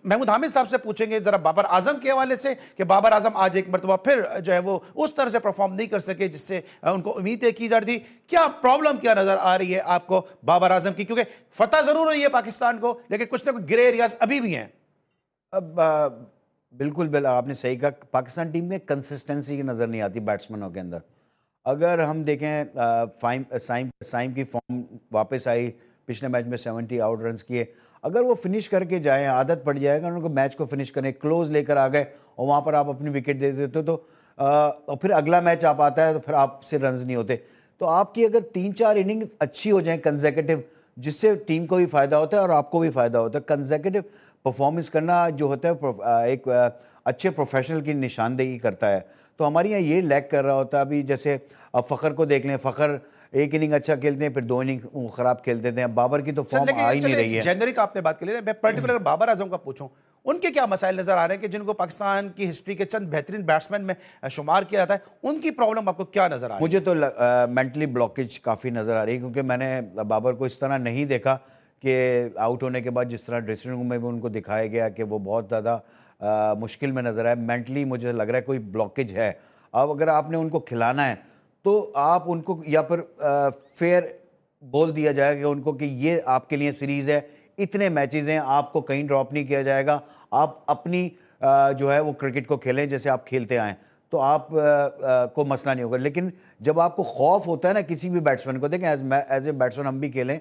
महमूद हामिद साहब से पूछेंगे जरा बाबर आजम के हवाले से कि बाबर आजम आज एक मरतबा फिर जो है वो उस तरह से परफॉर्म नहीं कर सके जिससे उनको उम्मीदें की जा रही थी। क्या प्रॉब्लम क्या नजर आ रही है आपको बाबर आजम की, क्योंकि फतह जरूर हुई है पाकिस्तान को लेकिन कुछ ना कुछ ग्रे एरियाज अभी भी हैं। अब बिल्कुल आपने सही कहा, पाकिस्तान टीम में कंसिस्टेंसी नज़र नहीं आती बैट्समैनों के अंदर। अगर हम देखें साइम की फॉर्म वापस आई, पिछले मैच में 70 आउट रन्स किए, अगर वो फिनिश करके जाएं, आदत पड़ जाएगा उनको मैच को फिनिश करने, क्लोज लेकर आ गए और वहाँ पर आप अपनी विकेट दे देते हो तो और फिर अगला मैच आप आता है तो फिर आपसे रन्स नहीं होते। तो आपकी अगर 3-4 इनिंग अच्छी हो जाएं कंसेक्यूटिव, जिससे टीम को भी फ़ायदा होता है और आपको भी फ़ायदा होता है। कंसेक्यूटिव परफॉर्मेंस करना जो होता है एक अच्छे प्रोफेशनल की निशानदेही करता है। तो हमारे यहाँ ये लैक कर रहा होता है। अभी जैसे अब फ़खर को देख लें, फ़खर एक इनिंग अच्छा खेलते हैं फिर 2 इनिंग ख़राब खेलते थे। अब बाबर की तो फॉर्म आ ही नहीं रही है। जेनरिक आपने बात कर ली, मैं पर्टिकुलर बाबर आजम का पूछूं, उनके क्या मसाइल नजर आ रहे हैं कि जिनको पाकिस्तान की हिस्ट्री के चंद बेहतरीन बैट्समैन में शुमार किया जाता है, उनकी प्रॉब्लम आपको क्या नजर आ रही है? मुझे तो मेंटली ब्लॉकेज काफ़ी नज़र आ रही है, क्योंकि मैंने बाबर को इस तरह नहीं देखा कि आउट होने के बाद जिस तरह ड्रेसिंग रूम में भी उनको दिखाया गया कि वो बहुत ज़्यादा मुश्किल में नज़र आया। मेंटली मुझे लग रहा है कोई ब्लॉकेज है। अब अगर आपने उनको खिलाना है तो आप उनको या फिर फेयर बोल दिया जाएगा उनको कि ये आपके लिए सीरीज़ है, इतने मैचेस हैं, आपको कहीं ड्रॉप नहीं किया जाएगा, आप अपनी जो है वो क्रिकेट को खेलें जैसे आप खेलते आएँ, तो आप को मसला नहीं होगा। लेकिन जब आपको खौफ होता है ना किसी भी बैट्समैन को, देखें एज ए बैट्समैन हम भी खेलें,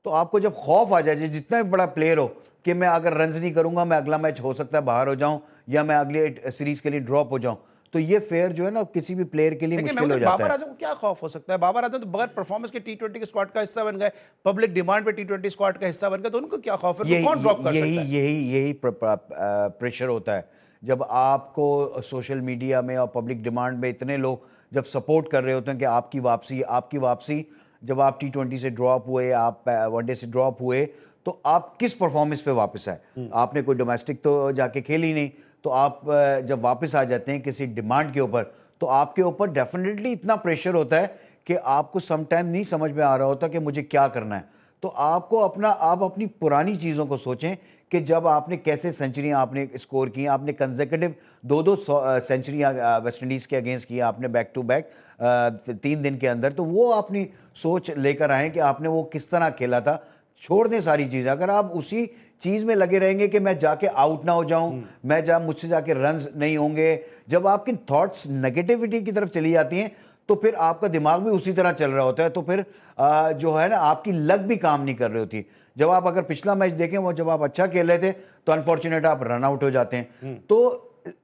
तो आपको जब खौफ आ जाए जितना भी बड़ा प्लेयर हो कि मैं अगर रन्स नहीं करूंगा मैं अगला मैच हो सकता है बाहर हो जाऊं या मैं अगले सीरीज के लिए ड्रॉप हो जाऊं, तो ये फेयर जो है ना किसी भी प्लेयर के लिए देखिए मुश्किल हो मैं जाता बाबर है। आजम को क्या खौफ हो सकता है? बाबर आजम तो बगैर परफॉर्मेंस के टी20 के स्क्वाड का हिस्सा बन गए, पब्लिक डिमांड पे टी20 स्क्वाड का हिस्सा बन गए, तो उनको क्या खौफ है? उनको कौन ड्रॉप कर यही सकता है? यही यही प्रेशर होता है जब आपको सोशल मीडिया में और पब्लिक डिमांड में इतने लोग जब सपोर्ट कर रहे होते हैं कि आपकी वापसी, जब आप T20 से ड्रॉप हुए, आप वनडे से ड्रॉप हुए, तो आप किस परफॉर्मेंस पे वापस आए? आपने कोई डोमेस्टिक तो जाके खेली नहीं, तो आप जब वापस आ जाते हैं किसी डिमांड के ऊपर, तो आपके ऊपर डेफिनेटली इतना प्रेशर होता है कि आपको समटाइम नहीं समझ में आ रहा होता कि मुझे क्या करना है। तो आप अपनी पुरानी चीज़ों को सोचें कि जब आपने कैसे सेंचुरियां आपने स्कोर की, आपने कंसेक्यूटिव 2-2 सेंचुरियां वेस्ट इंडीज़ के अगेंस्ट की आपने बैक टू बैक 3 दिन के अंदर, तो वो अपनी सोच लेकर आए कि आपने वो किस तरह खेला था। छोड़ दें सारी चीज़ें। अगर आप उसी चीज़ में लगे रहेंगे कि मैं जाके आउट ना हो जाऊं, मुझसे जाके रन्स नहीं होंगे, जब आपकी थॉट्स नेगेटिविटी की तरफ चली जाती हैं तो फिर आपका दिमाग भी उसी तरह चल रहा होता है, तो फिर जो है ना आपकी लक भी काम नहीं कर रही होती। जब आप अगर पिछला मैच देखें, वो जब आप अच्छा खेल रहे थे तो अनफॉर्चुनेट आप रन आउट हो जाते हैं। तो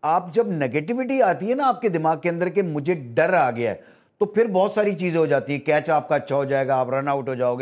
आप जब नेगेटिविटी आती है ना आपके दिमाग के अंदर कि मुझे डर आ गया है, तो फिर बहुत सारी चीजें हो जाती है, कैच आपका अच्छा हो जाएगा, आप रन आउट हो जाओगे।